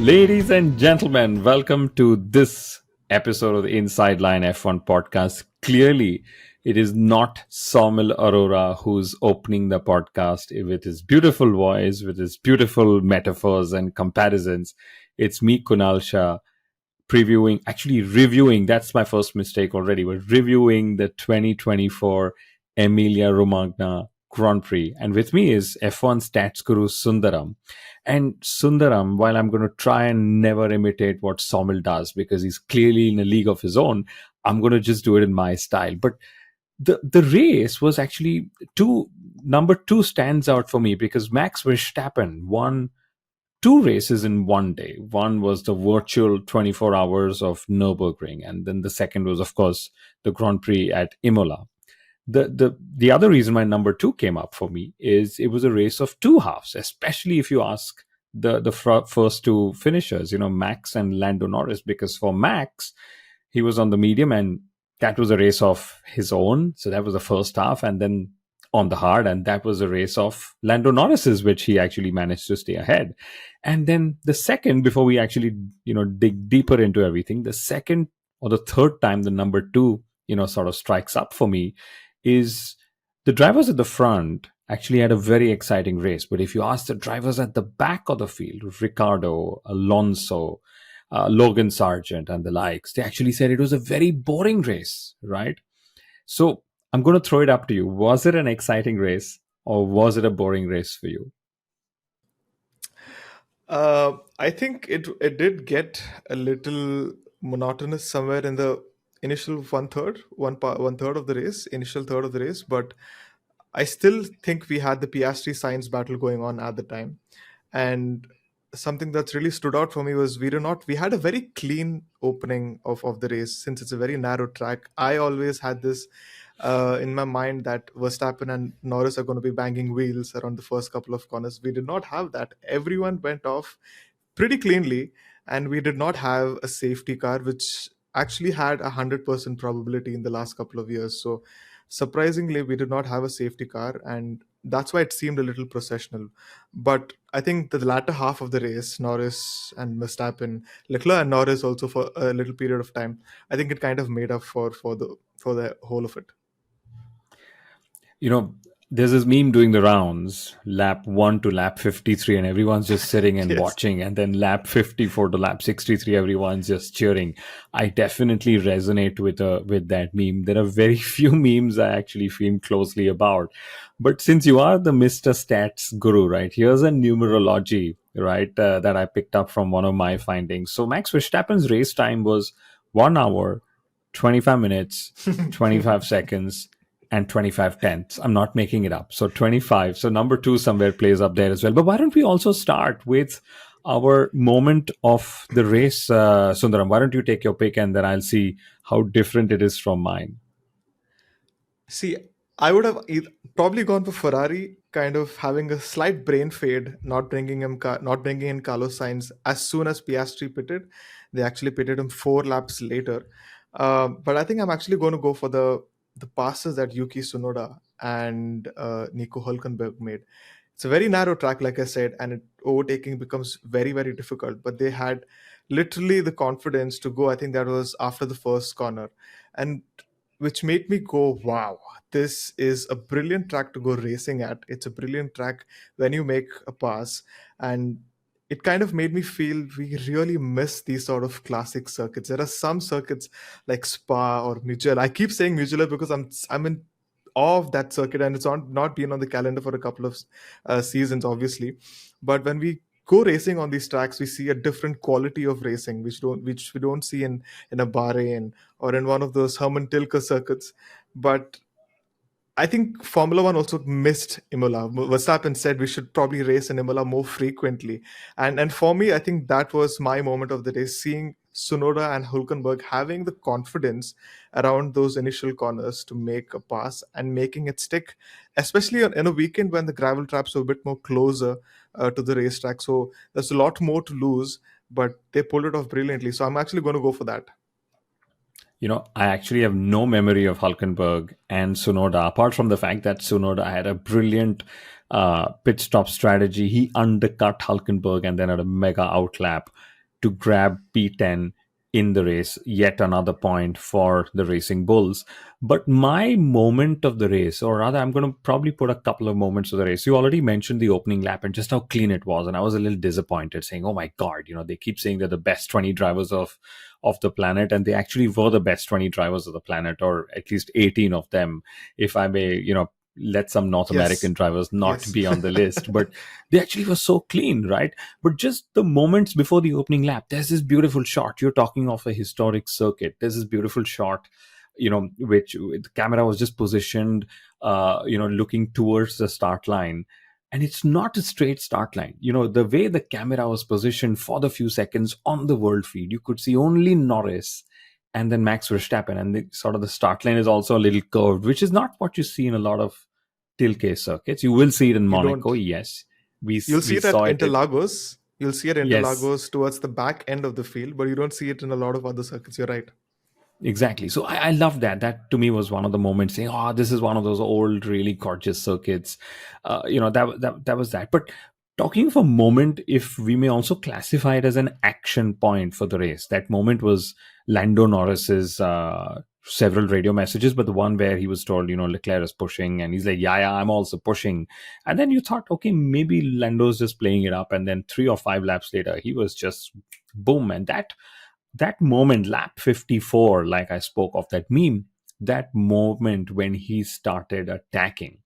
Ladies and gentlemen, welcome to this episode of the Inside Line F1 podcast. Clearly, it is not Somil Arora who's opening the podcast with his beautiful voice, with his beautiful metaphors and comparisons. It's me, Kunal Shah, reviewing. That's my first mistake already. We're reviewing the 2024 Emilia Romagna Grand Prix. And with me is F1 stats guru Sundaram. And Sundaram, while I'm going to try and never imitate what Somil does because he's clearly in a league of his own, I'm going to just do it in my style. But the race was actually number two stands out for me because Max Verstappen won two races in one day. One was the virtual 24 hours of Nürburgring, and then the second was, of course, the Grand Prix at Imola. The other reason my number two came up for me is it was a race of two halves, especially if you ask the first two finishers, Max and Lando Norris, because for Max, he was on the medium and that was a race of his own. So that was the first half, and then on the hard, and that was a race of Lando Norris's, which he actually managed to stay ahead. And then the second, before we actually, dig deeper into everything, the second or the third time the number two, sort of strikes up for me is the drivers at the front actually had a very exciting race. But if you ask the drivers at the back of the field, Ricardo, Alonso, Logan Sargent and the likes, they actually said it was a very boring race, right? So I'm going to throw it up to you. Was it an exciting race or was it a boring race for you? I think it did get a little monotonous somewhere in the initial one third of the race, initial third of the race. But I still think we had the Piastri Sainz battle going on at the time, and something that's really stood out for me was we had a very clean opening of the race since it's a very narrow track. I always had this in my mind that Verstappen and Norris are going to be banging wheels around the first couple of corners. We did not have that. Everyone went off pretty cleanly, and we did not have a safety car, which actually had 100% probability in the last couple of years. So surprisingly, we did not have a safety car, and that's why it seemed a little processional. But I think the latter half of the race, Norris and Verstappen, Leclerc and Norris also for a little period of time, I think it kind of made up for the whole of it. There's this meme doing the rounds, lap 1 to lap 53, and everyone's just sitting and Yes. watching. And then lap 54 to lap 63, everyone's just cheering. I definitely resonate with that meme. There are very few memes I actually feel closely about. But since you are the Mr. Stats guru, right, here's a numerology, right, that I picked up from one of my findings. So Max Verstappen's race time was 1 hour, 25 minutes, 25 seconds, and 25 tenths. I'm not making it up. So 25. So number two somewhere plays up there as well. But why don't we also start with our moment of the race, Sundaram? Why don't you take your pick and then I'll see how different it is from mine. See, I would have probably gone for Ferrari, kind of having a slight brain fade, not bringing in Carlos Sainz as soon as Piastri pitted. They actually pitted him 4 laps later. But I think I'm actually going to go for the passes that Yuki Tsunoda and Nico Hülkenberg made. It's a very narrow track, like I said, and overtaking becomes very, very difficult. But they had literally the confidence to go. I think that was after the first corner, and which made me go, wow, this is a brilliant track to go racing at. It's a brilliant track when you make a pass. And it kind of made me feel we really miss these sort of classic circuits. There are some circuits like Spa or Mugello. I keep saying Mugello because I'm in awe of that circuit, and it's not been on the calendar for a couple of seasons, obviously. But when we go racing on these tracks, we see a different quality of racing, which we don't see in a Bahrain or in one of those Herman Tilke circuits. But I think Formula One also missed Imola. Verstappen said we should probably race in Imola more frequently. And for me, I think that was my moment of the day, seeing Sunoda and Hulkenberg having the confidence around those initial corners to make a pass and making it stick, especially in a weekend when the gravel traps are a bit more closer to the racetrack. So there's a lot more to lose, but they pulled it off brilliantly. So I'm actually going to go for that. I actually have no memory of Hulkenberg and Tsunoda, apart from the fact that Tsunoda had a brilliant pit stop strategy. He undercut Hulkenberg and then had a mega outlap. to grab P10 in the race, yet another point for the Racing Bulls. But my moment of the race, or rather, I'm going to probably put a couple of moments of the race. You already mentioned the opening lap and just how clean it was. And I was a little disappointed saying, oh my God, they keep saying they're the best 20 drivers of the planet. And they actually were the best 20 drivers of the planet, or at least 18 of them, if I may, let some North Yes, American drivers not yes. be on the list. But they actually were so clean, right? But just the moments before the opening lap, there's this beautiful shot. You're talking of a historic circuit. There's this beautiful shot, which the camera was just positioned, looking towards the start line. And it's not a straight start line. The way the camera was positioned for the few seconds on the world feed, you could see only Norris and then Max Verstappen. And the start line is also a little curved, which is not what you see in a lot of Tilke circuits. You will see it in You Monaco, don't. yes. We You'll see we it at saw it. Interlagos. You'll see it at Yes, Interlagos towards the back end of the field, but you don't see it in a lot of other circuits. You're right. exactly. So I love that. That to me was one of the moments saying, "Oh, this is one of those old, really gorgeous circuits." That was that. But talking of a moment, if we may also classify it as an action point for the race, that moment was Lando Norris's several radio messages, but the one where he was told, Leclerc is pushing, and he's like, "Yeah, yeah, I'm also pushing." And then you thought, okay, maybe Lando's just playing it up, and then 3 or 5 laps later, he was just boom, and that moment, lap 54, like I spoke of that meme, that moment when he started attacking,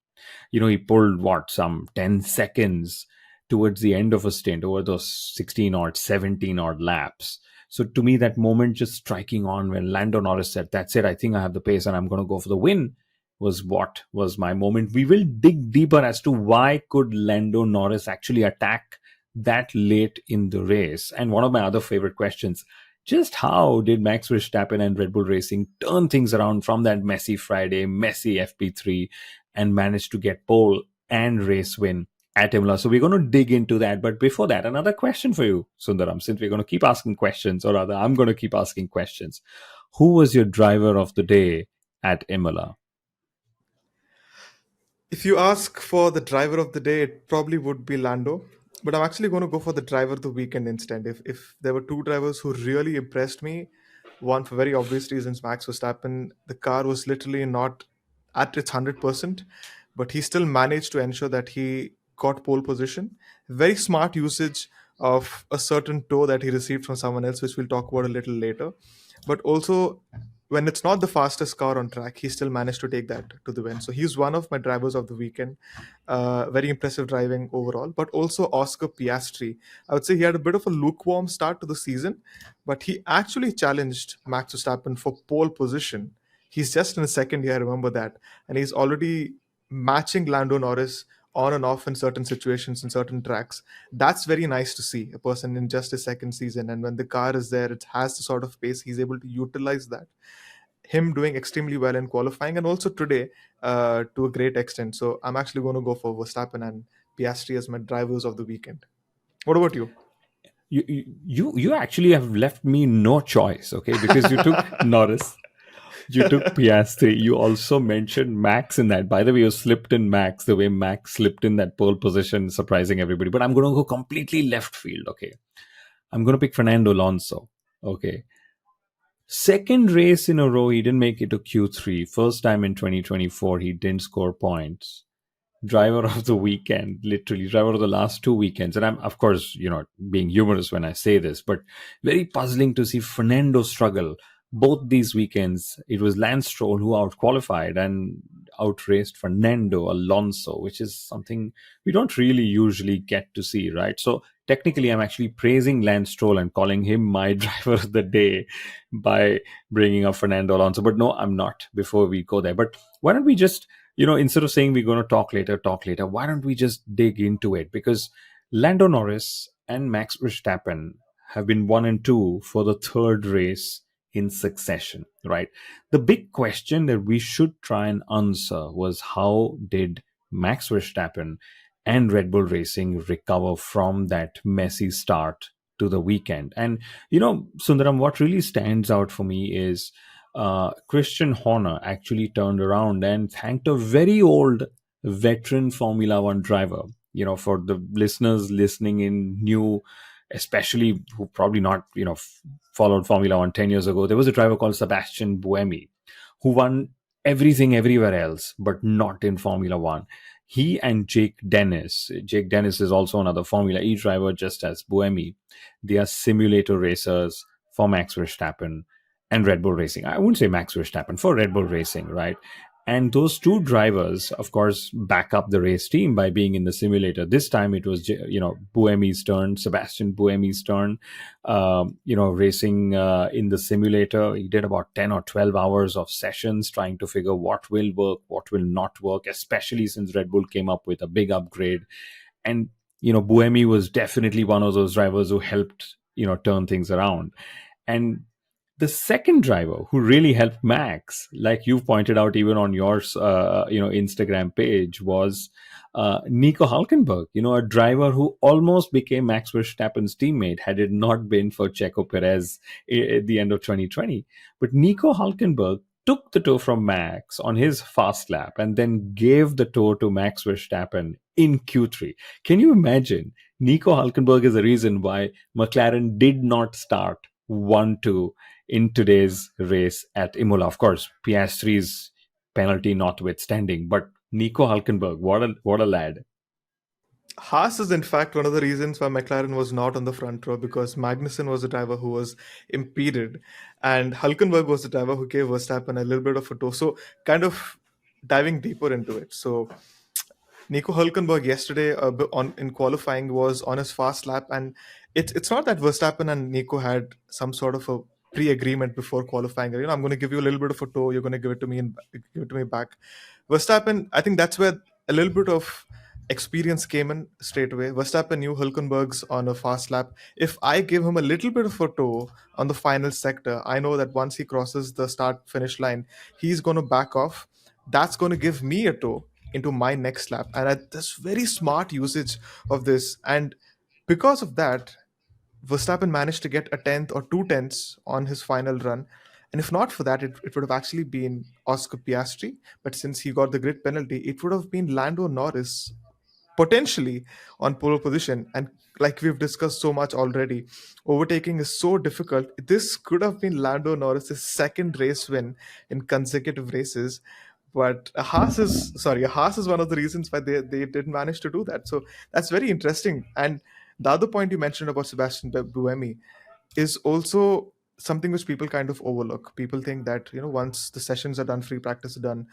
he pulled what, some 10 seconds towards the end of a stint over those 16 or 17 odd laps. So to me, that moment just striking on when Lando Norris said, "That's it, I think I have the pace and I'm going to go for the win," was what was my moment. We will dig deeper as to why could Lando Norris actually attack that late in the race. And one of my other favorite questions, just how did Max Verstappen and Red Bull Racing turn things around from that messy Friday, messy FP3, and manage to get pole and race win at Imola? So we're going to dig into that. But before that, another question for you, Sundaram, since we're going to keep asking questions, or rather, I'm going to keep asking questions. Who was your driver of the day at Imola? If you ask for the driver of the day, it probably would be Lando. But I'm actually going to go for the driver of the weekend instead. If there were two drivers who really impressed me, one for very obvious reasons, Max Verstappen, the car was literally not at its 100%, but he still managed to ensure that he got pole position. Very smart usage of a certain toe that he received from someone else, which we'll talk about a little later. But also, when it's not the fastest car on track, he still managed to take that to the win. So he's one of my drivers of the weekend. Very impressive driving overall, but also Oscar Piastri. I would say he had a bit of a lukewarm start to the season, but he actually challenged Max Verstappen for pole position. He's just in his second year, I remember that, and he's already matching Lando Norris on and off in certain situations in certain tracks. That's very nice to see a person in just his second season, and when the car is there, it has the sort of pace he's able to utilize that. Him doing extremely well in qualifying and also today to a great extent. So I'm actually going to go for Verstappen and Piastri as my drivers of the weekend. What about you? You actually have left me no choice, okay? Because you took Norris, you took Piastri. You also mentioned Max in that. By the way, you slipped in Max the way Max slipped in that pole position, surprising everybody. But I'm going to go completely left field. Okay, I'm going to pick Fernando Alonso. Okay, second race in a row, he didn't make it to Q3. First time in 2024, he didn't score points. Driver of the weekend, literally driver of the last 2 weekends. And I'm, of course, being humorous when I say this, but very puzzling to see Fernando struggle both these weekends. It was Lance Stroll who outqualified and outraced Fernando Alonso, which is something we don't really usually get to see, right? So technically, I'm actually praising Lance Stroll and calling him my driver of the day by bringing up Fernando Alonso. But no, I'm not, before we go there. But why don't we just, instead of saying we're going to talk later, why don't we just dig into it? Because Lando Norris and Max Verstappen have been 1 and 2 for the third race in succession, right? The big question that we should try and answer was, how did Max Verstappen and Red Bull Racing recover from that messy start to the weekend? And, Sundaram, what really stands out for me is Christian Horner actually turned around and thanked a very old veteran Formula One driver. For the listeners listening in new, especially who probably not, followed Formula One 10 years ago. There was a driver called Sebastian Buemi who won everything everywhere else, but not in Formula One. He and Jake Dennis. Jake Dennis is also another Formula E driver, just as Buemi. They are simulator racers for Max Verstappen and Red Bull Racing. I wouldn't say Max Verstappen, for Red Bull Racing, right? And those two drivers, of course, back up the race team by being in the simulator. This time it was, Buemi's turn, Sebastian Buemi's turn, racing in the simulator. He did about 10 or 12 hours of sessions trying to figure what will work, what will not work, especially since Red Bull came up with a big upgrade. And, Buemi was definitely one of those drivers who helped, turn things around. And the second driver who really helped Max, like you pointed out even on your Instagram page, was Nico Hulkenberg. A driver who almost became Max Verstappen's teammate had it not been for Checo Perez at the end of 2020. But Nico Hulkenberg took the tow from Max on his fast lap and then gave the tow to Max Verstappen in Q3. Can you imagine? Nico Hulkenberg is the reason why McLaren did not start 1-2 in today's race at Imola. Of course, Piastri's penalty notwithstanding, but Nico Hulkenberg, what a lad. Haas is in fact one of the reasons why McLaren was not on the front row, because Magnussen was the driver who was impeded, and Hulkenberg was the driver who gave Verstappen a little bit of a tow. So, kind of diving deeper into it. So, Nico Hulkenberg yesterday on in qualifying was on his fast lap, and it's not that Verstappen and Nico had some sort of a pre-agreement before qualifying. I'm going to give you a little bit of a tow. You're going to give it to me and give it to me back. Verstappen, I think that's where a little bit of experience came in straight away. Verstappen knew Hulkenberg's on a fast lap. If I give him a little bit of a tow on the final sector, I know that once he crosses the start finish line, he's going to back off. That's going to give me a tow into my next lap. And this very smart usage of this. And because of that, Verstappen managed to get a tenth or two tenths on his final run. And if not for that, it would have actually been Oscar Piastri. But since he got the grid penalty, it would have been Lando Norris potentially on pole position. And like we've discussed so much already, overtaking is so difficult. This could have been Lando Norris's second race win in consecutive races. But Haas is one of the reasons why they didn't manage to do that. So that's very interesting. And the other point you mentioned about Sebastian Buemi is also something which people kind of overlook. People think that, once the sessions are done, free practice is done,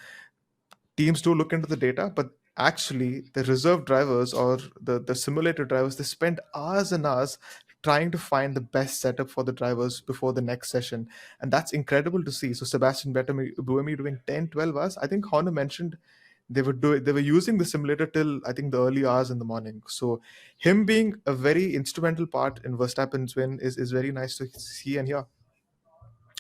teams do look into the data, but actually the reserve drivers or the simulator drivers, they spend hours and hours trying to find the best setup for the drivers before the next session. And that's incredible to see. So Sebastian Buemi doing 10, 12 hours. I think Horner mentioned they were using the simulator till I think the early hours in the morning. So him being a very instrumental part in Verstappen's win is very nice to see and hear.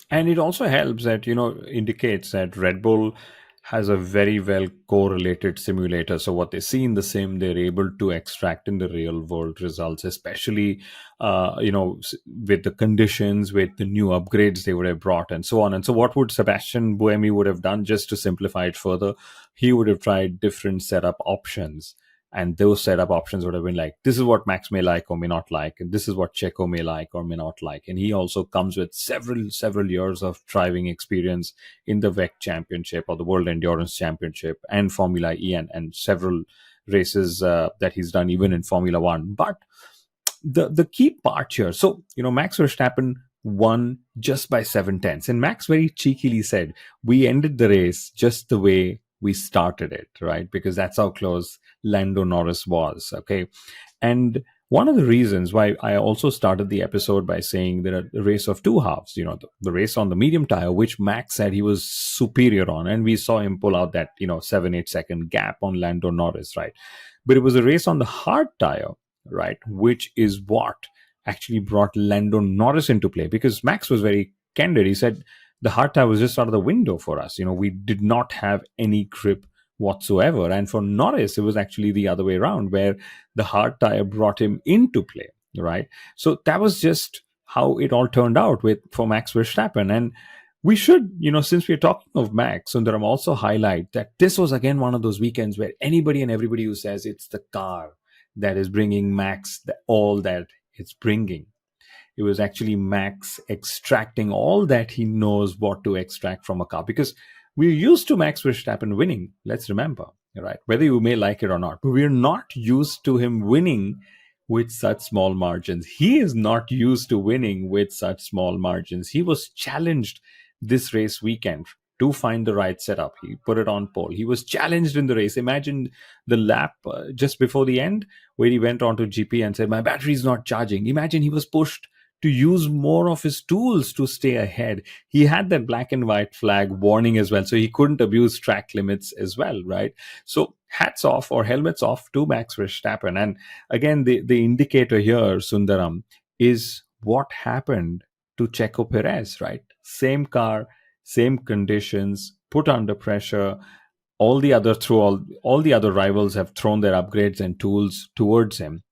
And it also helps that, indicates that Red Bull has a very well correlated simulator. So what they see in the sim, they're able to extract in the real world results, especially, with the conditions, with the new upgrades they would have brought and so on. And so what would Sebastian Buemi would have done, just to simplify it further? He would have tried different setup options, and those setup options would have been like, this is what Max may like or may not like, and this is what Checo may like or may not like. And he also comes with several years of driving experience in the WEC Championship or the World Endurance Championship and Formula E, and several races that he's done even in Formula One. But the key part here, so Max Verstappen won just by 7 tenths, and Max very cheekily said, we ended the race just the way we started it, right? Because that's how close Lando Norris was. Okay. And one of the reasons why I also started the episode by saying that a race of two halves, the race on the medium tire, which Max said he was superior on, and we saw him pull out that, 7-8 second gap on Lando Norris, right? But it was a race on the hard tire, right? Which is what actually brought Lando Norris into play, because Max was very candid. He said, the hard tire was just out of the window for us. We did not have any grip whatsoever. And for Norris, it was actually the other way around, where the hard tire brought him into play, right? So that was just how it all turned out for Max Verstappen. And we should, since we're talking of Max, Sundaram, also highlight that this was again one of those weekends where anybody and everybody who says it's the car that is bringing Max all that it's bringing. It was actually Max extracting all that he knows what to extract from a car, because we're used to Max Verstappen winning. Let's remember, right? Whether you may like it or not, but we're not used to him winning with such small margins. He is not used to winning with such small margins. He was challenged this race weekend to find the right setup. He put it on pole. He was challenged in the race. Imagine the lap just before the end where he went onto GP and said, "My battery's not charging." Imagine he was pushed to use more of his tools to stay ahead. He had that black and white flag warning as well, so he couldn't abuse track limits as well, right? So hats off or helmets off to Max Verstappen. And again, the indicator here, Sundaram, is what happened to Checo Perez, right? Same car, same conditions, put under pressure. All the other rivals have thrown their upgrades and tools towards him,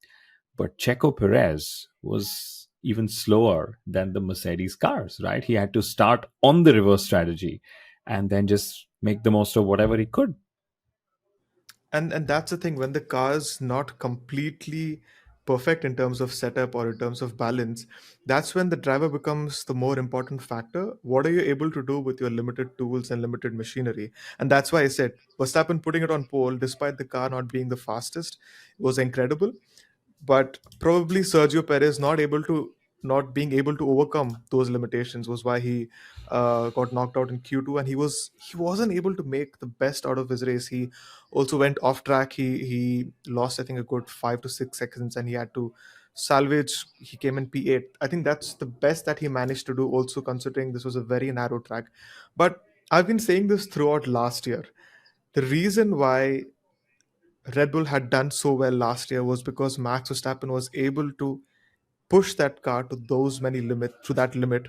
but Checo Perez was even slower than the Mercedes cars, right? He had to start on the reverse strategy and then just make the most of whatever he could. And that's the thing, when the car's not completely perfect in terms of setup or in terms of balance, that's when the driver becomes the more important factor. What are you able to do with your limited tools and limited machinery? And that's why I said Verstappen putting it on pole despite the car not being the fastest was incredible. But probably Sergio Perez not being able to overcome those limitations was why he got knocked out in Q2, and he wasn't able to make the best out of his race. He also went off track. He lost, I think, a good 5 to 6 seconds, and he had to salvage. He came in P8. I think that's the best that he managed to do, also considering this was a very narrow track. But I've been saying this throughout last year. The reason why Red Bull had done so well last year was because Max Verstappen was able to push that car to that limit,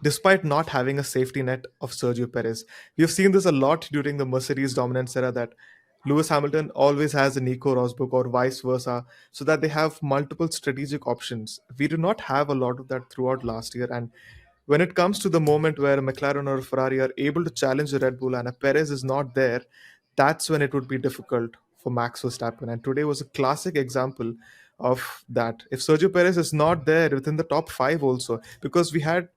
despite not having a safety net of Sergio Perez. We've seen this a lot during the Mercedes dominance era, that Lewis Hamilton always has a Nico Rosberg or vice versa, so that they have multiple strategic options. We do not have a lot of that throughout last year, and when it comes to the moment where a McLaren or a Ferrari are able to challenge the Red Bull and a Perez is not there, that's when it would be difficult for Max Verstappen. And today was a classic example of that. If Sergio Perez is not there within the top five, also, because we had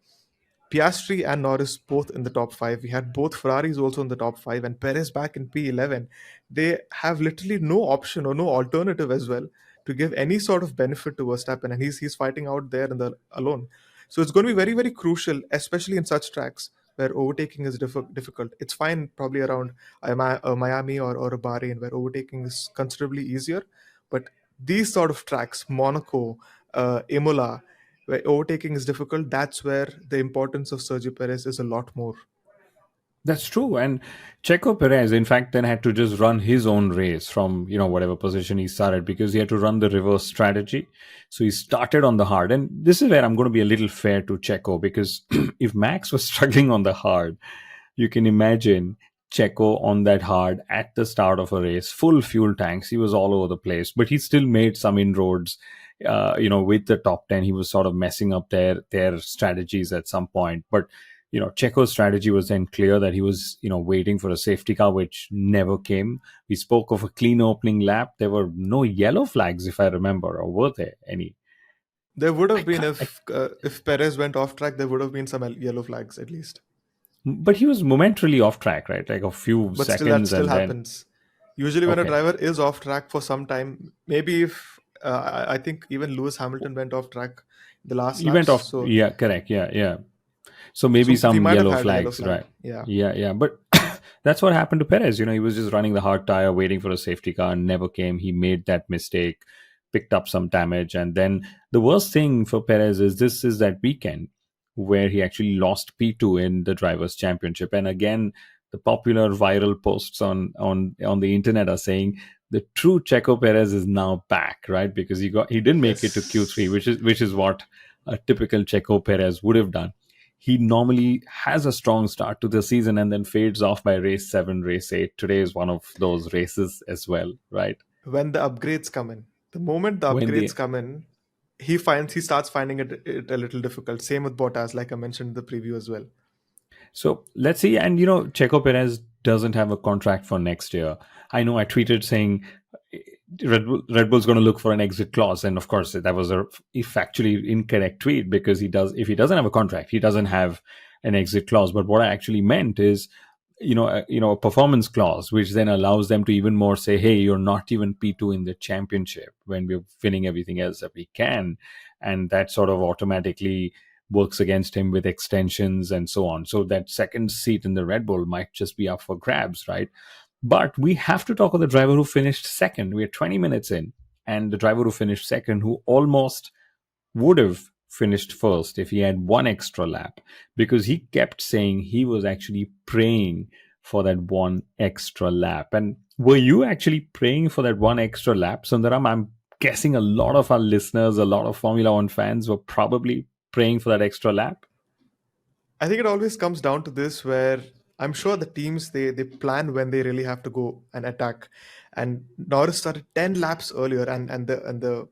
Piastri and Norris both in the top five. We had both Ferraris also in the top five, and Perez back in P11. They have literally no option or no alternative as well to give any sort of benefit to Verstappen, and he's fighting out there in the alone. So it's going to be very very crucial, especially in such tracks where overtaking is difficult. It's fine probably around Miami or a Bahrain where overtaking is considerably easier, but these sort of tracks, Monaco, Imola, where overtaking is difficult, that's where the importance of Sergio Perez is a lot more. That's true. And Checo Perez, in fact, then had to just run his own race from, whatever position he started, because he had to run the reverse strategy. So he started on the hard. And this is where I'm going to be a little fair to Checo, because if Max was struggling on the hard, you can imagine Checo on that hard at the start of a race, full fuel tanks. He was all over the place, but he still made some inroads. With the top 10, he was sort of messing up their strategies at some point. But Checo's strategy was then clear, that he was waiting for a safety car, which never came. We spoke of a clean opening lap. There were no yellow flags, if I remember, or were there any? There would I have been can't. if Perez went off track, there would have been some yellow flags at least. But he was momentarily off track, right? Like a few But still, that seconds, still and then happens. Usually, when a okay. driver is off track for some time, maybe if I think even Lewis Hamilton went off track the last He went laps, off. so Yeah, correct. Yeah, yeah. So maybe he some might have yellow had a yellow flags, flag. right? Yeah. Yeah, yeah. But that's what happened to Perez. He was just running the hard tire, waiting for a safety car, and never came. He made that mistake, picked up some damage. And then the worst thing for Perez is this is that weekend where he actually lost P2 in the Drivers' Championship. And again, the popular viral posts on the internet are saying the true Checo Perez is now back, right? Because he didn't make it to Q3, Yes. which is what a typical Checo Perez would have done. He normally has a strong start to the season and then fades off by race 7, race 8. Today is one of those races as well, right? When the upgrades come in, the moment the When upgrades the come in, he starts finding it a little difficult. Same with Bottas, like I mentioned in the preview as well. So let's see. And Checo Perez doesn't have a contract for next year. I know I tweeted saying Red Bull's going to look for an exit clause, and of course that was a factually incorrect tweet, because if he doesn't have a contract, he doesn't have an exit clause. But what I actually meant is, a performance clause, which then allows them to even more say, hey, you're not even P2 in the championship when we're winning everything else that we can, and that sort of automatically works against him with extensions and so on. So that second seat in the Red Bull might just be up for grabs, right? But we have to talk of the driver who finished second. We're 20 minutes in, and the driver who finished second, who almost would have finished first if he had one extra lap, because he kept saying he was actually praying for that one extra lap. And were you actually praying for that one extra lap, Sundaram? I'm guessing a lot of our listeners, a lot of Formula One fans were probably praying for that extra lap. I think it always comes down to this, where I'm sure the teams, they plan when they really have to go and attack. And Norris started 10 laps earlier, and the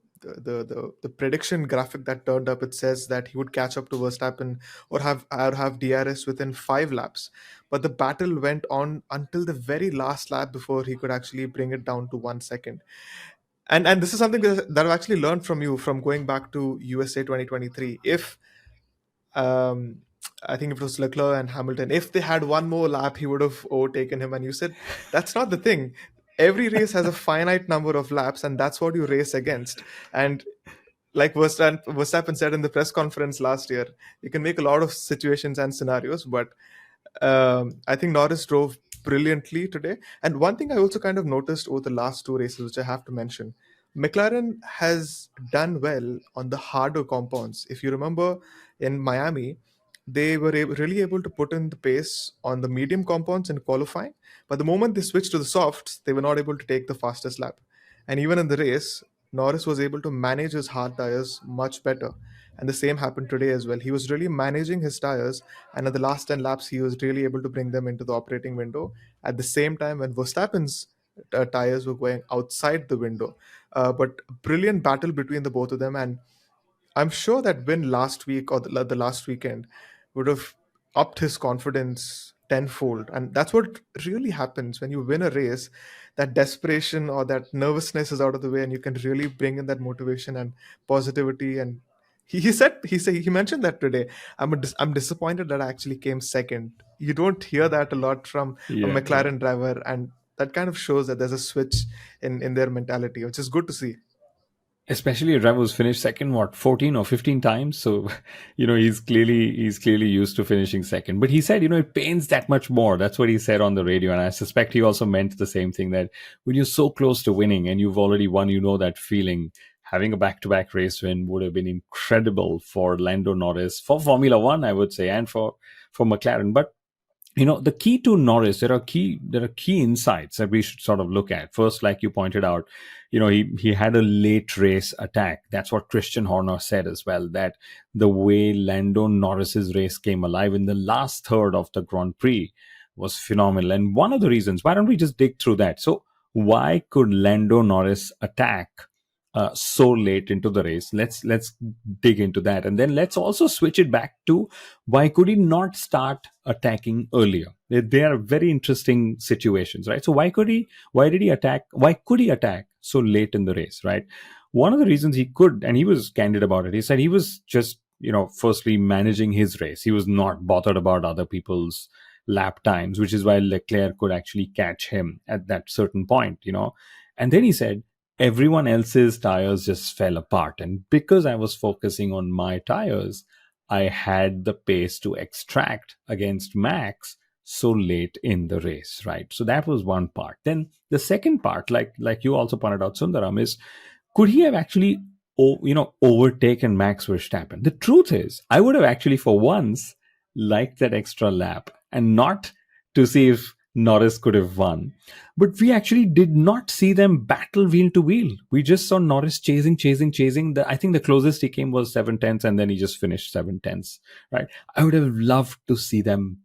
prediction graphic that turned up, it says that he would catch up to Verstappen or have DRS within 5 laps. But the battle went on until the very last lap before he could actually bring it down to 1 second. And this is something that I've actually learned from you from going back to USA 2023. If um, I think it was Leclerc and Hamilton. If they had one more lap, he would have overtaken him. And you said that's not the thing. Every race has a finite number of laps, and that's what you race against. And like Verstappen said in the press conference last year, you can make a lot of situations and scenarios, but I think Norris drove brilliantly today. And one thing I also kind of noticed over the last two races, which I have to mention, McLaren has done well on the harder compounds. If you remember in Miami, they were really able to put in the pace on the medium compounds in qualifying. But the moment they switched to the softs, they were not able to take the fastest lap. And even in the race, Norris was able to manage his hard tires much better. And the same happened today as well. He was really managing his tires, and at the last 10 laps, he was really able to bring them into the operating window. At the same time, when Verstappen's tires were going outside the window. But brilliant battle between the both of them. And I'm sure that win last week or the last weekend would have upped his confidence tenfold. And that's what really happens when you win a race. That desperation or that nervousness is out of the way, and you can really bring in that motivation and positivity. And he mentioned that today. I'm disappointed that I actually came second. You don't hear that a lot from a Yeah, yeah. McLaren driver, and that kind of shows that there's a switch in their mentality, which is good to see. Especially a driver who's finished second, what, 14 or 15 times. So he's clearly used to finishing second. But he said, it pains that much more. That's what he said on the radio, and I suspect he also meant the same thing, that when you're so close to winning and you've already won, that feeling. Having a back-to-back race win would have been incredible for Lando Norris, for Formula One, I would say, and for McLaren. But the key to Norris, there are key insights that we should sort of look at. First, like you pointed out, he had a late race attack. That's what Christian Horner said as well, that the way Lando Norris's race came alive in the last third of the Grand Prix was phenomenal. And one of the reasons, why don't we just dig through that? So why could Lando Norris attack so late into the race? Let's dig into that, and then let's also switch it back to, why could he not start attacking earlier? They are very interesting situations, right? So why could he attack so late in the race, right? One of the reasons he could, and he was candid about it, he said he was just, firstly managing his race. He was not bothered about other people's lap times, which is why Leclerc could actually catch him at that certain point. And then he said everyone else's tires just fell apart. And because I was focusing on my tires, I had the pace to extract against Max so late in the race, right? So that was one part. Then the second part, like you also pointed out, Sundaram, is, could he have actually overtaken Max Verstappen? The truth is, I would have actually for once liked that extra lap, and not to see if Norris could have won. But we actually did not see them battle wheel to wheel. We just saw Norris chasing, chasing, chasing. I think the closest he came was 7 tenths, and then he just finished 7 tenths, right? I would have loved to see them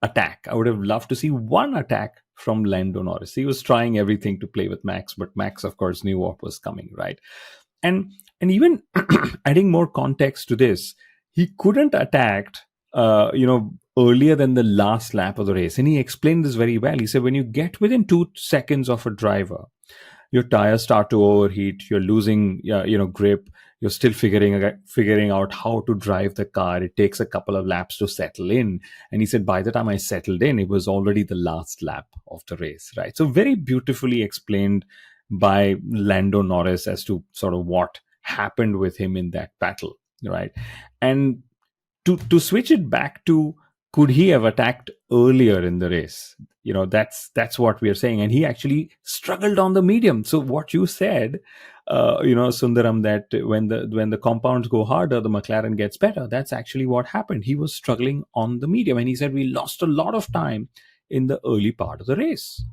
attack. I would have loved to see one attack from Lando Norris. He was trying everything to play with Max, but Max, of course, knew what was coming, right? And even adding more context to this, he couldn't attacked earlier than the last lap of the race. And he explained this very well. He said, when you get within 2 seconds of a driver, your tires start to overheat, you're losing grip, you're still figuring out how to drive the car. It takes a couple of laps to settle in. And he said by the time I settled in, it was already the last lap of the race, right? So very beautifully explained by Lando Norris as to sort of what happened with him in that battle, right? And to switch it back to, could he have attacked earlier in the race? That's what we are saying. And he actually struggled on the medium. So what you said, Sundaram, that when the compounds go harder, the McLaren gets better. That's actually what happened. He was struggling on the medium, and he said we lost a lot of time in the early part of the race.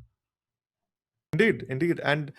Indeed, indeed. And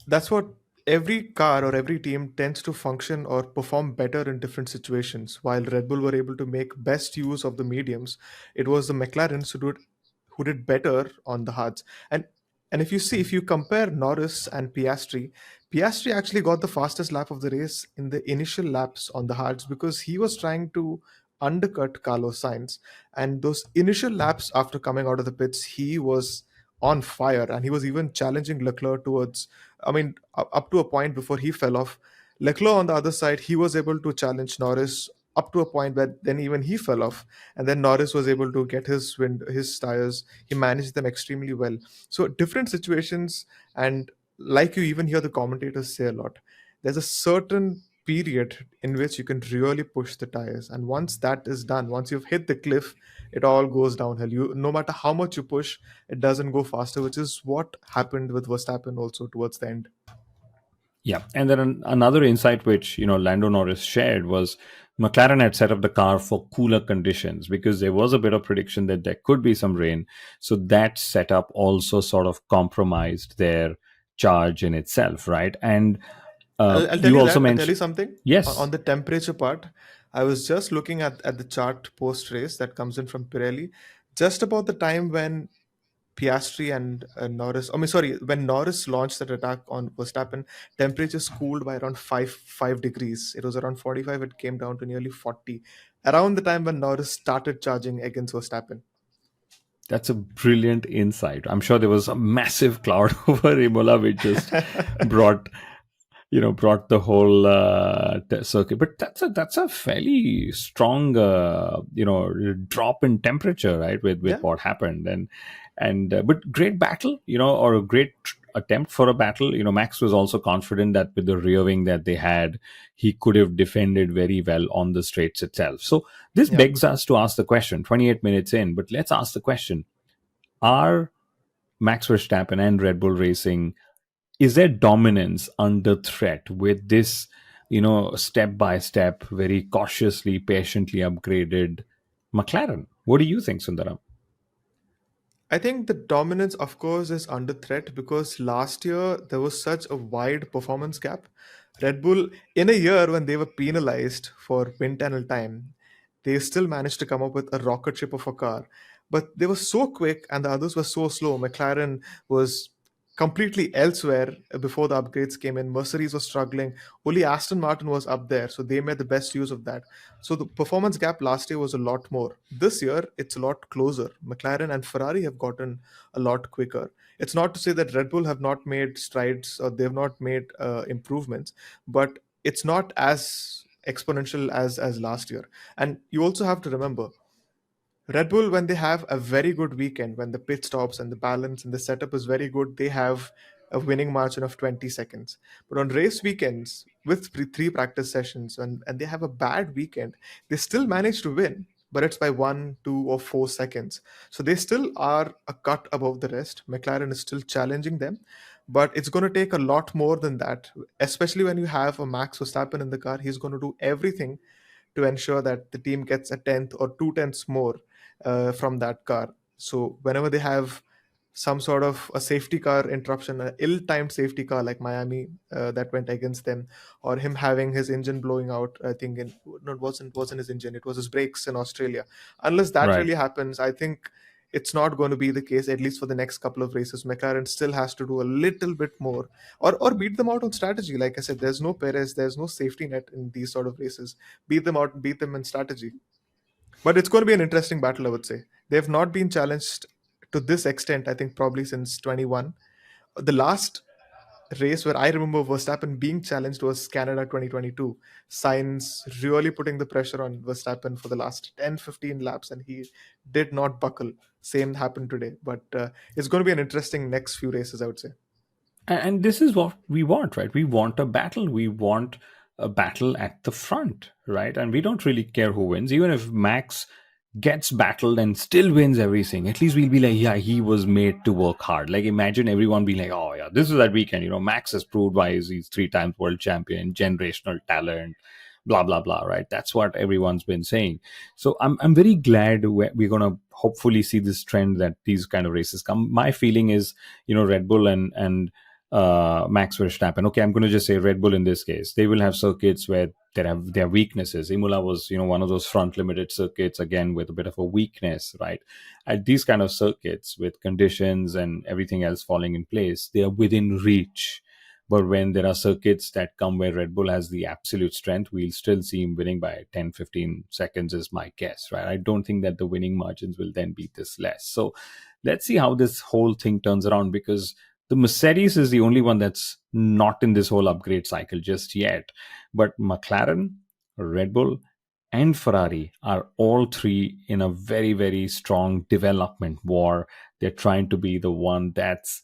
that's what every car or every team tends to function or perform better in different situations. While Red Bull were able to make best use of the mediums, it was the McLarens who did better on the hards. And if you see, if you compare Norris and Piastri, Piastri actually got the fastest lap of the race in the initial laps on the hards because he was trying to undercut Carlos Sainz. And those initial laps after coming out of the pits, he was on fire, and he was even challenging Leclerc towards, I mean, up to a point before he fell off. Leclerc on the other side, he was able to challenge Norris up to a point where then even he fell off, and then Norris was able to get his tires. He managed them extremely well. So different situations, and like you even hear the commentators say a lot, there's a certain period in which you can really push the tires, and once that is done, once you've hit the cliff, it all goes downhill. You, no matter how much you push, it doesn't go faster, which is what happened with Verstappen also towards the end. Yeah, and then another insight which Lando Norris shared was McLaren had set up the car for cooler conditions because there was a bit of prediction that there could be some rain. So that setup also sort of compromised their charge in itself, right? And I'll tell you you also that. I'll tell you mentioned, something on yes, the temperature part. I was just looking at the chart post race that comes in from Pirelli, just about the time when Piastri and Norris. I mean, sorry, when Norris launched that attack on Verstappen, temperatures cooled by around five degrees. It was around 45. It came down to nearly 40 around the time when Norris started charging against Verstappen. that's a brilliant insight. I'm sure there was a massive cloud over Imola, which just brought brought the whole circuit. But that's a fairly strong drop in temperature, right, with Yeah, what happened. And but great battle, or a great attempt for a battle. Max was also confident that with the rear wing that they had, he could have defended very well on the straights itself. So this yeah. begs us to ask the question, 28 minutes in, but let's ask the question: are Max Verstappen and Red Bull Racing, is their dominance under threat with this, step by step, very cautiously, patiently upgraded McLaren? What do you think, Sundaram? I think the dominance, of course, is under threat because last year there was such a wide performance gap. Red Bull, in a year when they were penalized for wind tunnel time, they still managed to come up with a rocket ship of a car. But they were so quick and the others were so slow. McLaren was completely elsewhere before the upgrades came in. Mercedes was struggling. Only Aston Martin was up there. So they made the best use of that. So the performance gap last year was a lot more. This year, it's a lot closer. McLaren and Ferrari have gotten a lot quicker. It's not to say that Red Bull have not made strides or they've not made improvements, but it's not as exponential as last year. And you also have to remember, Red Bull, when they have a very good weekend, when the pit stops and the balance and the setup is very good, they have a winning margin of 20 seconds. But on race weekends, with three practice sessions, and they have a bad weekend, they still manage to win, but it's by 1, 2, or 4 seconds. So they still are a cut above the rest. McLaren is still challenging them, but it's going to take a lot more than that, especially when you have a Max Verstappen in the car. He's going to do everything to ensure that the team gets a tenth or 2 tenths more from that car. So whenever they have some sort of a safety car interruption, an ill-timed safety car like Miami that went against them, or him having his engine blowing out, I think no, it wasn't his engine, it was his brakes in Australia. Unless that Right. really happens, I think it's not going to be the case, at least for the next couple of races. McLaren still has to do a little bit more, or beat them out on strategy. Like I said, there's no Perez, there's no safety net in these sort of races. Beat them out, beat them in strategy. But it's going to be an interesting battle, I would say. They've not been challenged to this extent, I think, probably since 21. The last race where I remember Verstappen being challenged was Canada 2022. Sainz really putting the pressure on Verstappen for the last 10, 15 laps, and he did not buckle. Same happened today. But it's going to be an interesting next few races, I would say. And this is what we want, right? We want a battle. We want a battle at the front, right? And we don't really care who wins. Even if Max gets battled and still wins everything, at least we'll be like, yeah, he was made to work hard. Like, imagine everyone being like, oh, yeah, this is that weekend. Max has proved why he's 3 times world champion, generational talent, blah, blah, blah, right? That's what everyone's been saying. So I'm very glad we're going to hopefully see this trend that these kind of races come. My feeling is, Red Bull and Max Verstappen. Okay, I'm going to just say Red Bull in this case. They will have circuits where there have their weaknesses. Imola was, one of those front limited circuits again with a bit of a weakness, right? At these kind of circuits with conditions and everything else falling in place, they are within reach. But when there are circuits that come where Red Bull has the absolute strength, we'll still see him winning by 10, 15 seconds, is my guess, right? I don't think that the winning margins will then be this less. So let's see how this whole thing turns around, because the Mercedes is the only one that's not in this whole upgrade cycle just yet. But McLaren, Red Bull, and Ferrari are all three in a very, very strong development war. They're trying to be the one that's,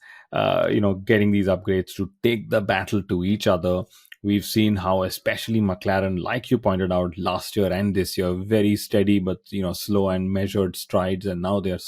getting these upgrades to take the battle to each other. We've seen how, especially McLaren, like you pointed out last year and this year, very steady but slow and measured strides, and now they're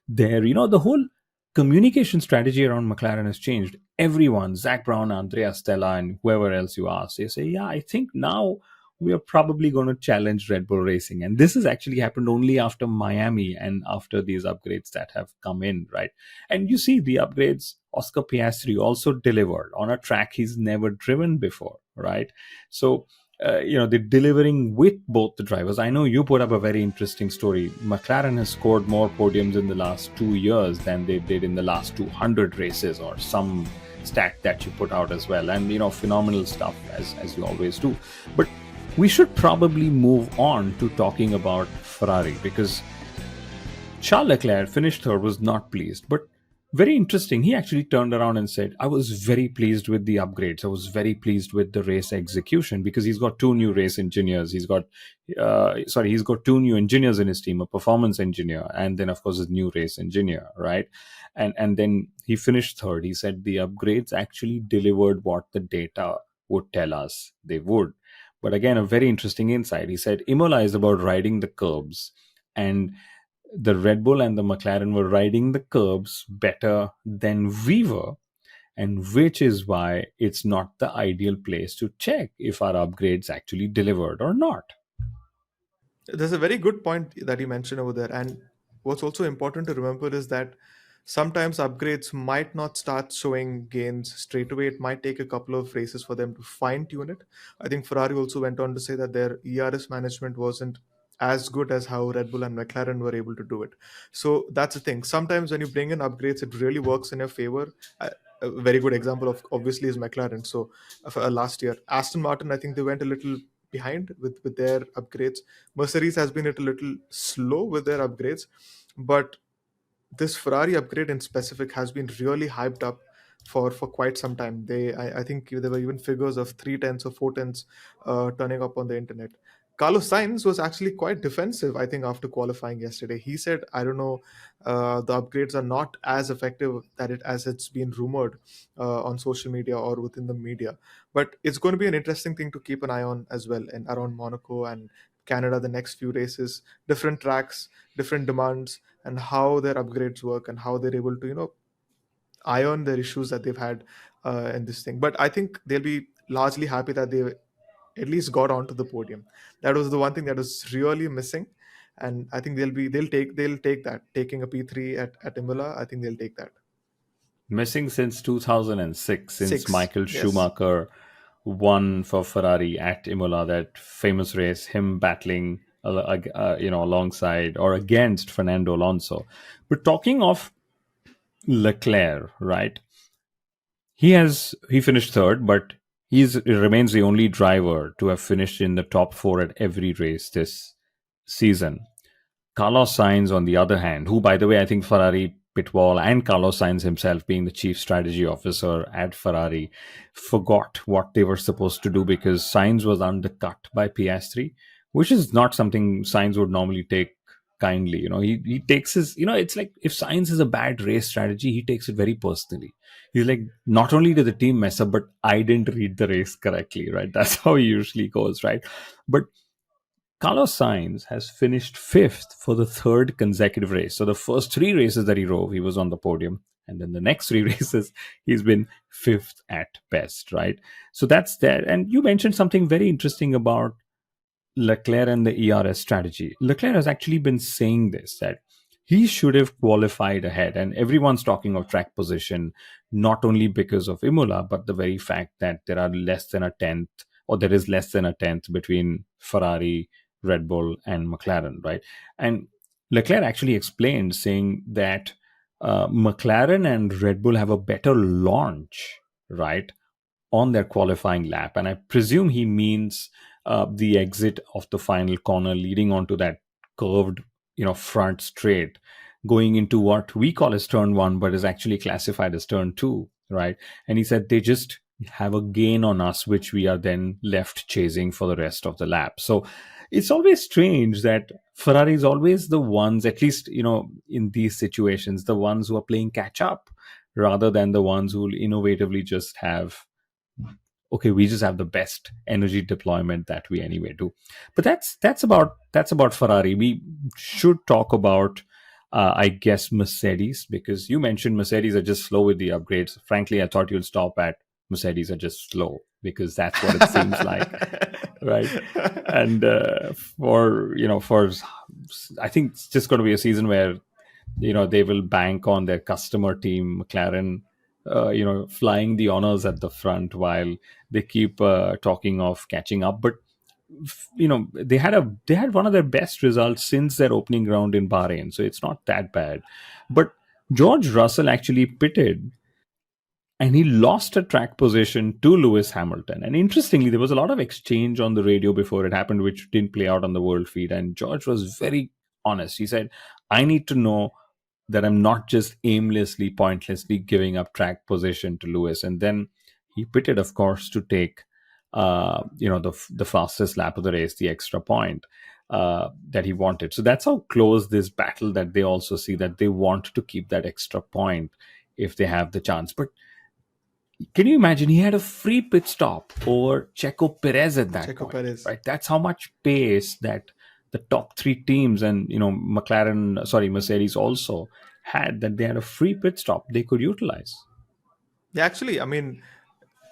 the whole communication strategy around McLaren has changed. Everyone, Zach Brown, Andrea Stella, and whoever else you ask, they say, yeah, I think now we are probably going to challenge Red Bull Racing. And this has actually happened only after Miami and after these upgrades that have come in, right? And you see the upgrades, Oscar Piastri also delivered on a track he's never driven before, right? So, they're delivering with both the drivers. I know you put up a very interesting story. McLaren has scored more podiums in the last 2 years than they did in the last 200 races, or some stat that you put out as well. And, phenomenal stuff, as you always do. But we should probably move on to talking about Ferrari, because Charles Leclerc finished third, was not pleased, but very interesting. He actually turned around and said, I was very pleased with the upgrades. I was very pleased with the race execution, because he's got two new race engineers. He's got two new engineers in his team, a performance engineer, and then, of course, a new race engineer, right? And then he finished third. He said the upgrades actually delivered what the data would tell us they would. But again, a very interesting insight. He said Imola is about riding the curbs, and the Red Bull and the McLaren were riding the curbs better than we were, and which is why it's not the ideal place to check if our upgrades actually delivered or not. There's a very good point that you mentioned over there. And what's also important to remember is that sometimes upgrades might not start showing gains straight away. It might take a couple of races for them to fine tune it. I think Ferrari also went on to say that their ERS management wasn't as good as how Red Bull and McLaren were able to do it. So that's the thing. Sometimes when you bring in upgrades, it really works in your favor. A very good example of obviously is McLaren. So last year, Aston Martin, I think they went a little behind with their upgrades. Mercedes has been a little slow with their upgrades, but this Ferrari upgrade in specific has been really hyped up for quite some time. I think there were even figures of 3 tenths or 4 tenths turning up on the internet. Carlos Sainz was actually quite defensive, I think, after qualifying yesterday. He said, "I don't know, the upgrades are not as effective as it's been rumored on social media or within the media." But it's going to be an interesting thing to keep an eye on as well, and around Monaco and Canada, the next few races, different tracks, different demands, and how their upgrades work and how they're able to iron their issues that they've had in this thing. But I think they'll be largely happy that they at least got onto the podium. That was the one thing that was really missing, and I think they'll take that, taking a P3 at Imola. I think they'll take that. Missing since 2006, since Six, Michael yes. Schumacher won for Ferrari at Imola, that famous race, him battling, alongside or against Fernando Alonso. But talking of Leclerc, right? He finished third, but he remains the only driver to have finished in the top four at every race this season. Carlos Sainz, on the other hand, who, by the way, I think Ferrari pit wall, and Carlos Sainz himself, being the chief strategy officer at Ferrari, forgot what they were supposed to do because Sainz was undercut by PS3, which is not something Sainz would normally take kindly. He takes his, it's like if Sainz is a bad race strategy, he takes it very personally. He's like, not only did the team mess up, but I didn't read the race correctly, right? That's how he usually goes, right? But Carlos Sainz has finished fifth for the third consecutive race. So the first three races that he drove, he was on the podium. And then the next three races, he's been fifth at best, right? So that's there. And you mentioned something very interesting about Leclerc and the ERS strategy. Leclerc has actually been saying this, that he should have qualified ahead. And everyone's talking of track position, not only because of Imola, but the very fact that there are less than a tenth, or there is less than a tenth between Ferrari, Red Bull, and McLaren, right? And Leclerc actually explained, saying that McLaren and Red Bull have a better launch, right, on their qualifying lap. And I presume he means the exit of the final corner leading onto that curved, front straight, going into what we call as turn one, but is actually classified as turn two, right? And he said they just have a gain on us, which we are then left chasing for the rest of the lap. So it's always strange that Ferrari is always the ones, at least, in these situations, the ones who are playing catch up rather than the ones who will innovatively just have, okay, we just have the best energy deployment that we anyway do. But that's about Ferrari. We should talk about, I guess, Mercedes, because you mentioned Mercedes are just slow with the upgrades. Frankly, I thought you'll stop at Mercedes are just slow, because that's what it seems like, right? And for I think it's just going to be a season where they will bank on their customer team, McLaren, flying the honors at the front while they keep talking of catching up. But they had one of their best results since their opening round in Bahrain, so it's not that bad. But George Russell actually pitted, and he lost a track position to Lewis Hamilton. And interestingly, there was a lot of exchange on the radio before it happened, which didn't play out on the world feed. And George was very honest. He said, I need to know that I'm not just aimlessly, pointlessly giving up track position to Lewis. And then he pitted, of course, to take, the fastest lap of the race, the extra point that he wanted. So that's how close this battle, that they also see that they want to keep that extra point if they have the chance. But can you imagine? He had a free pit stop over Checo Perez at that Checo point, Perez. right? That's how much pace that the top three teams, and Mercedes also had, that they had a free pit stop they could utilize. Yeah, actually, I mean,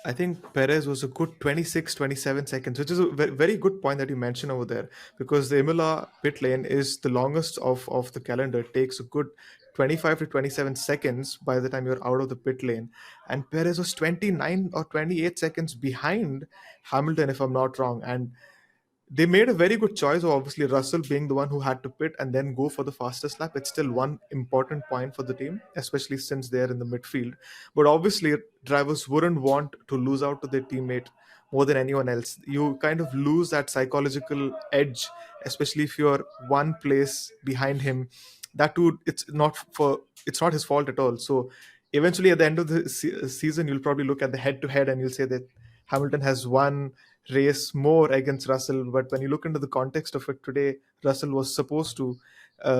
I think Perez was a good 26, 27 seconds, which is a very, very good point that you mentioned over there, because the Imola pit lane is the longest of the calendar. It takes a good 25 to 27 seconds by the time you're out of the pit lane. And Perez was 29 or 28 seconds behind Hamilton, if I'm not wrong. And they made a very good choice of obviously Russell being the one who had to pit and then go for the fastest lap. It's still one important point for the team, especially since they're in the midfield. But obviously, drivers wouldn't want to lose out to their teammate more than anyone else. You kind of lose that psychological edge, especially if you're one place behind him. That too, it's not his fault at all. So eventually, at the end of the season, you'll probably look at the head to head and you'll say that Hamilton has won race more against Russell. But when you look into the context of it today, Russell was supposed to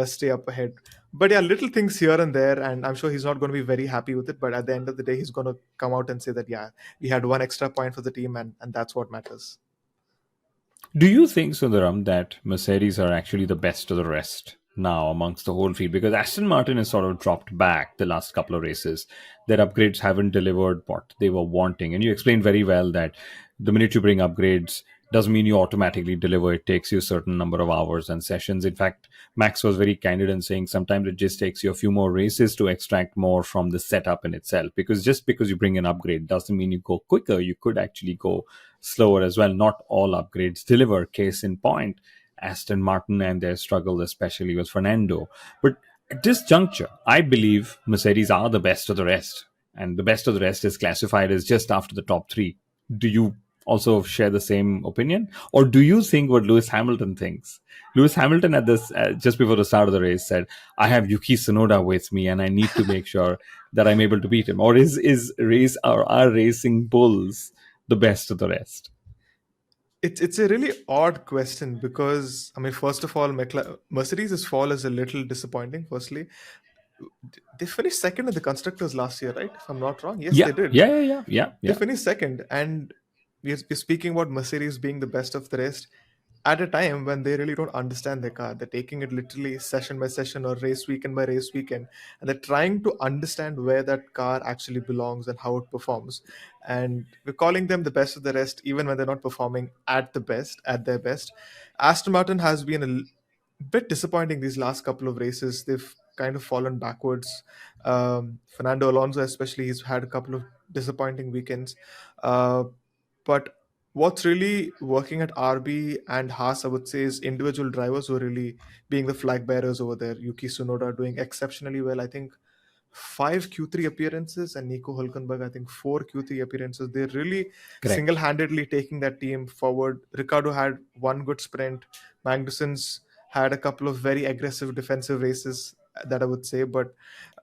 stay up ahead. But yeah, little things here and there, and I'm sure he's not going to be very happy with it. But at the end of the day, he's going to come out and say that, yeah, we had one extra point for the team, and that's what matters. Do you think, Sundaram, that Mercedes are actually the best of the rest now amongst the whole field? Because Aston Martin has sort of dropped back the last couple of races. Their upgrades haven't delivered what they were wanting. And you explained very well that the minute you bring upgrades doesn't mean you automatically deliver. It takes you a certain number of hours and sessions. In fact, Max was very candid in saying sometimes it just takes you a few more races to extract more from the setup in itself. Because just because you bring an upgrade doesn't mean you go quicker. You could actually go slower as well. Not all upgrades deliver. Case in point, Aston Martin and their struggle, especially with Fernando. But at this juncture, I believe Mercedes are the best of the rest. And the best of the rest is classified as just after the top three. Do you also share the same opinion, or do you think what Lewis Hamilton thinks? Lewis Hamilton at this just before the start of the race said, "I have Yuki Tsunoda with me, and I need to make sure that I'm able to beat him." Or is race or are racing bulls the best of the rest? It's a really odd question because I mean, first of all, Mercedes' fall is a little disappointing. Firstly, they finished second in the constructors last year, right? If I'm not wrong, yes, Yeah, they did. yeah, yeah, yeah, yeah, They yeah. finished second, and we're speaking about Mercedes being the best of the rest at a time when they really don't understand their car. They're taking it literally session by session or race weekend by race weekend, and they're trying to understand where that car actually belongs and how it performs. And we're calling them the best of the rest, even when they're not performing at the best, at their best. Aston Martin has been bit disappointing these last couple of races. They've kind of fallen backwards. Fernando Alonso, especially, he's had a couple of disappointing weekends. Uh, but what's really working at RB and Haas, I would say, is individual drivers who are really being the flag bearers over there. Yuki Tsunoda doing exceptionally well. I think five Q3 appearances, and Nico Hulkenberg, I think four Q3 appearances. They're really Correct. single-handedly taking that team forward. Ricardo had one good sprint. Magnussen's had a couple of very aggressive defensive races, that I would say. But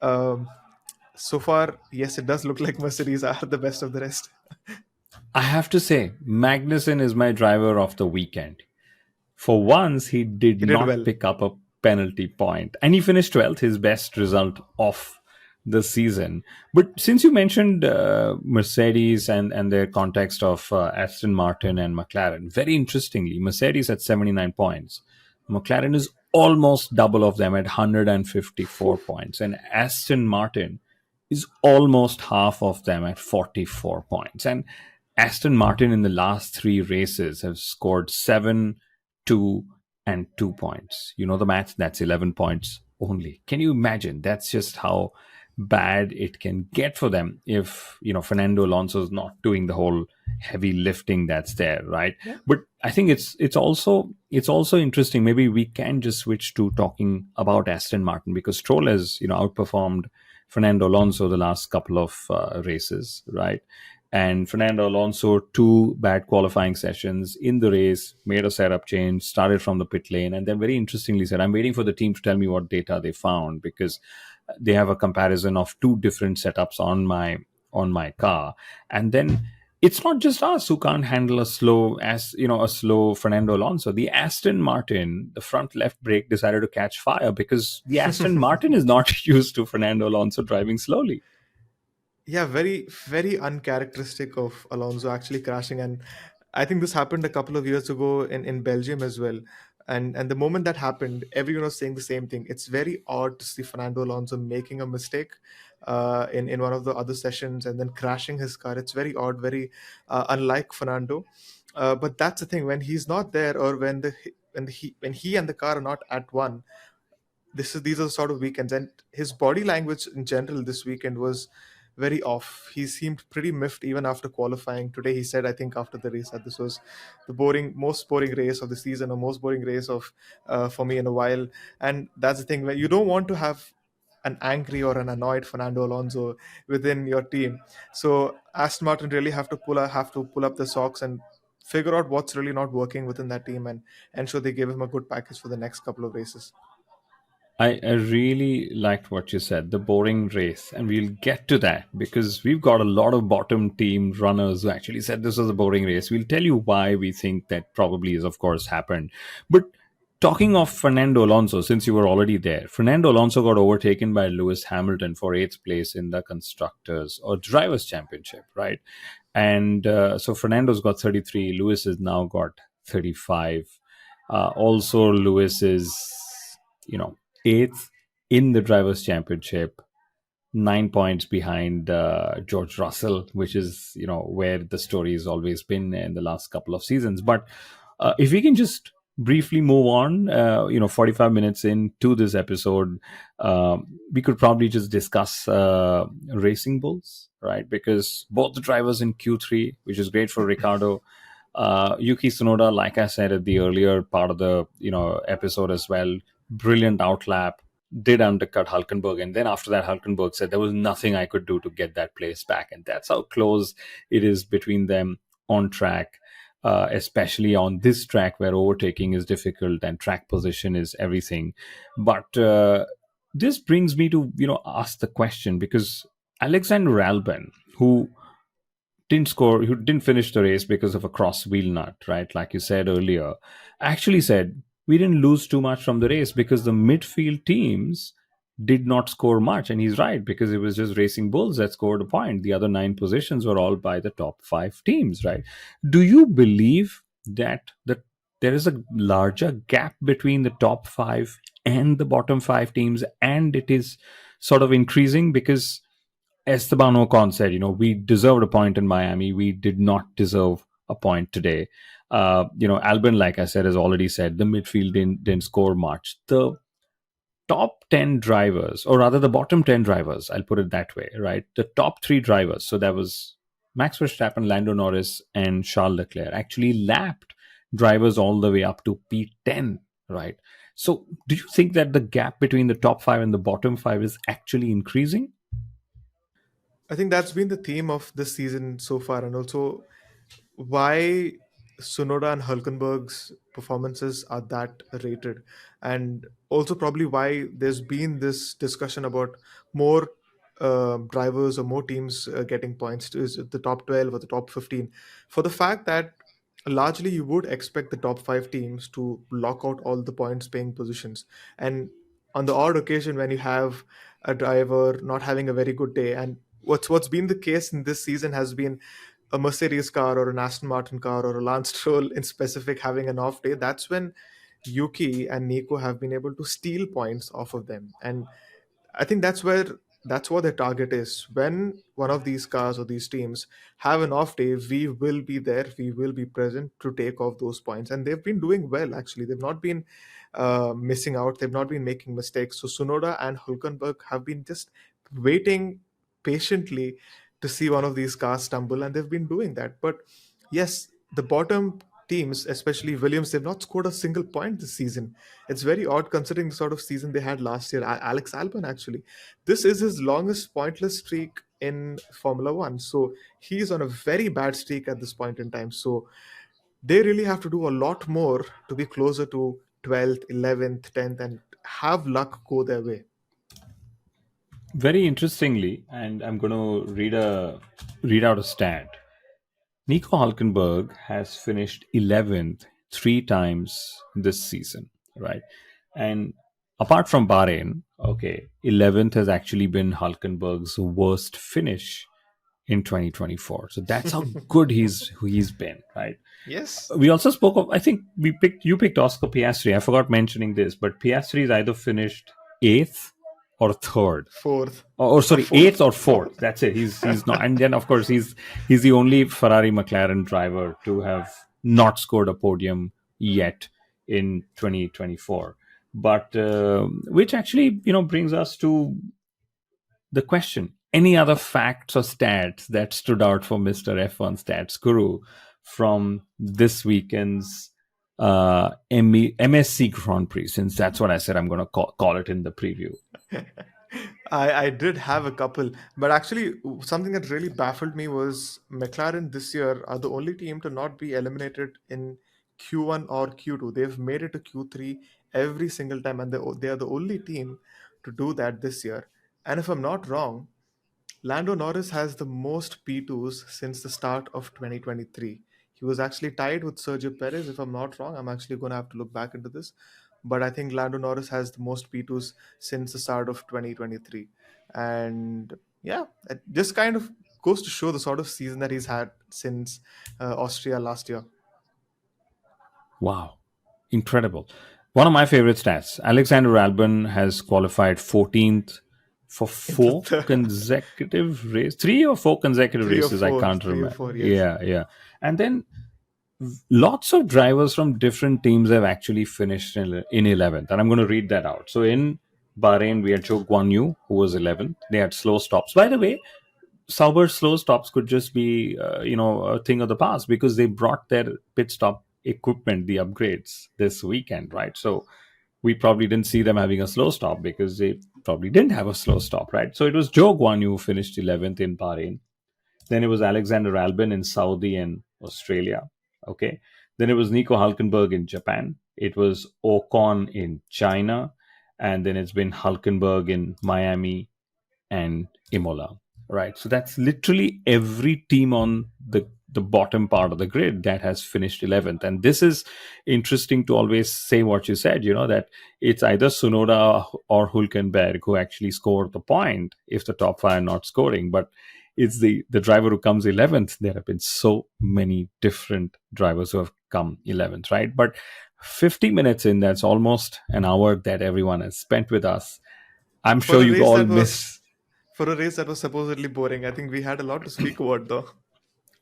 um, so far, yes, it does look like Mercedes are the best of the rest. I have to say, Magnussen is my driver of the weekend. For once, he did He did not well. pick up a penalty point, and he finished 12th, his best result of the season. But since you mentioned Mercedes and their context of Aston Martin and McLaren, very interestingly, Mercedes at 79 points, McLaren is almost double of them at Phew. 154 points, and Aston Martin is almost half of them at 44 points. And Aston Martin in the last three races have scored 7, 2, and 2 points. You know the math? That's 11 points only. Can you imagine? That's just how bad it can get for them if, Fernando Alonso is not doing the whole heavy lifting that's there, right? Yeah. But I think it's also interesting. Maybe we can just switch to talking about Aston Martin because Stroll has, outperformed Fernando Alonso the last couple of races, right? And Fernando Alonso, two bad qualifying sessions in the race, made a setup change, started from the pit lane, and then very interestingly said, "I'm waiting for the team to tell me what data they found because they have a comparison of two different setups on my car." And then it's not just us who can't handle a slow Fernando Alonso. The Aston Martin, the front left brake decided to catch fire because the Aston Martin is not used to Fernando Alonso driving slowly. Yeah, very, very uncharacteristic of Alonso actually crashing. And I think this happened a couple of years ago in Belgium as well. And the moment that happened, everyone was saying the same thing. It's very odd to see Fernando Alonso making a mistake in one of the other sessions and then crashing his car. It's very odd, very unlike Fernando. But that's the thing, when he's not there, or when he and the car are not at one, these are the sort of weekends. And his body language in general this weekend was very off. He seemed pretty miffed even after qualifying today. He said, I think after the race, that this was the most boring race of the season, or most boring race of for me in a while. And that's the thing, where you don't want to have an angry or an annoyed Fernando Alonso within your team. So Aston Martin really have to pull up the socks and figure out what's really not working within that team, and ensure they give him a good package for the next couple of races. I really liked what you said, the boring race. And we'll get to that because we've got a lot of bottom team runners who actually said this was a boring race. We'll tell you why we think that probably is, of course, happened. But talking of Fernando Alonso, since you were already there, Fernando Alonso got overtaken by Lewis Hamilton for eighth place in the Constructors or Drivers' Championship, right? And so Fernando's got 33, Lewis has now got 35. Also, Lewis is, you know, eighth in the Drivers' Championship, 9 points behind George Russell, which is where the story has always been in the last couple of seasons. But if we can just briefly move on, 45 minutes into this episode, we could probably just discuss Racing Bulls, right? Because both the drivers in Q3, which is great for Ricardo. Yuki Tsunoda, like I said at the earlier part of the episode as well, brilliant outlap, did undercut Hulkenberg, and then after that, Hulkenberg said there was nothing I could do to get that place back, and that's how close it is between them. on track, especially on this track where overtaking is difficult and track position is everything. But this brings me to ask the question, because Alexander Albon, who didn't finish the race because of a cross wheel nut, right? Like you said earlier, actually said we didn't lose too much from the race because the midfield teams did not score much. And he's right, because it was just Racing Bulls that scored a point. The other nine positions were all by the top five teams, right? Do you believe that there is a larger gap between the top five and the bottom five teams, and it is sort of increasing? Because Esteban Ocon said, we deserved a point in Miami. We did not deserve a point today. Albon, like I said, has already said the midfield didn't score much. The top 10 drivers, or rather the bottom 10 drivers, I'll put it that way, right? The top three drivers, so that was Max Verstappen, Lando Norris, and Charles Leclerc, actually lapped drivers all the way up to P10, right? So do you think that the gap between the top five and the bottom five is actually increasing? I think that's been the theme of this season so far, and also why Sonoda and Hulkenberg's performances are that rated, and also probably why there's been this discussion about more drivers or more teams getting points. Is it the top 12 or the top 15? For the fact that largely you would expect the top five teams to lock out all the points paying positions, and on the odd occasion when you have a driver not having a very good day, and what's been the case in this season has been a Mercedes car or an Aston Martin car or a Lance Stroll in specific having an off day. That's when Yuki and Nico have been able to steal points off of them. And I think that's what their target is. When one of these cars or these teams have an off day, we will be there, we will be present to take off those points. And they've been doing well, actually. They've not been missing out, they've not been making mistakes. So Sunoda and Hulkenberg have been just waiting patiently to see one of these cars stumble, and they've been doing that. But yes, the bottom teams, especially Williams, they've not scored a single point this season. It's very odd considering the sort of season they had last year. Alex Albon, actually, this is his longest pointless streak in Formula One. So he's on a very bad streak at this point in time. So they really have to do a lot more to be closer to 12th, 11th, 10th, and have luck go their way. Very interestingly, and I'm going to read out a stat. Nico Hulkenberg has finished 11th three times this season, right? And apart from Bahrain, okay, 11th has actually been Hulkenberg's worst finish in 2024. So that's how good he's been, right? Yes, We also spoke of, I think you picked Oscar Piastri. I forgot mentioning this, but Piastri is either finished eighth or third, fourth or or sorry, eighth fourth. or fourth. That's it. He's not, and then of course he's the only Ferrari McLaren driver to have not scored a podium yet in 2024. But which actually brings us to the question: any other facts or stats that stood out for Mr. F1 Stats Guru from this weekend's MSC Grand Prix? Since that's what I said, I'm going to call it in the preview. I did have a couple, but actually, something that really baffled me was McLaren this year are the only team to not be eliminated in Q1 or Q2. They've made it to Q3 every single time, and they are the only team to do that this year. And if I'm not wrong, Lando Norris has the most P2s since the start of 2023. He was actually tied with Sergio Perez, if I'm not wrong. I'm actually going to have to look back into this. But I think Lando Norris has the most P2s since the start of 2023. And yeah, it just kind of goes to show the sort of season that he's had since Austria last year. Wow, incredible. One of my favorite stats: Alexander Albon has qualified 14th for Into four the consecutive races, three or four consecutive races. I can't three or remember. four years. Yeah, yeah. And then lots of drivers from different teams have actually finished in 11th. And I'm going to read that out. So in Bahrain, we had Joe Guan Yu, who was 11th. They had slow stops. By the way, Sauber's slow stops could just be, a thing of the past, because they brought their pit stop equipment, the upgrades, this weekend, right? So we probably didn't see them having a slow stop because they probably didn't have a slow stop, right? So it was Joe Guan Yu who finished 11th in Bahrain. Then it was Alexander Albon in Saudi and Australia. Okay. Then it was Nico Hulkenberg in Japan. It was Ocon in China. And then it's been Hulkenberg in Miami and Imola. Right. So that's literally every team on the bottom part of the grid that has finished 11th. And this is interesting to always say what you said, that it's either Sunoda or Hulkenberg who actually scored the point if the top five are not scoring. But it's the driver who comes 11th. There have been so many different drivers who have come 11th, right? But 50 minutes in, that's almost an hour that everyone has spent with us. I'm For sure a you race all that miss. was for a race that was supposedly boring, I think we had a lot to speak about though.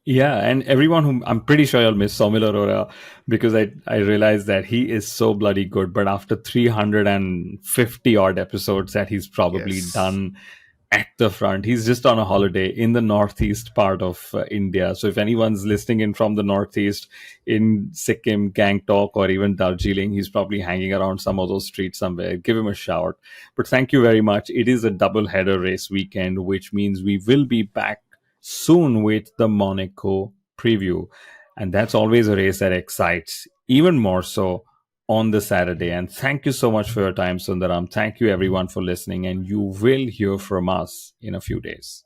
Yeah, and everyone who I'm pretty sure you'll miss Somil Arora because I realized that he is so bloody good. But after 350 odd episodes that he's probably Yes. done at the front, he's just on a holiday in the northeast part of India. So if anyone's listening in from the northeast in Sikkim, Gangtok, or even Darjeeling, he's probably hanging around some of those streets somewhere. Give him a shout. But thank you very much. It is a double header race weekend, which means we will be back soon with the Monaco preview. And that's always a race that excites even more so on the Saturday. And thank you so much for your time, Sundaram. Thank you, everyone, for listening. And you will hear from us in a few days.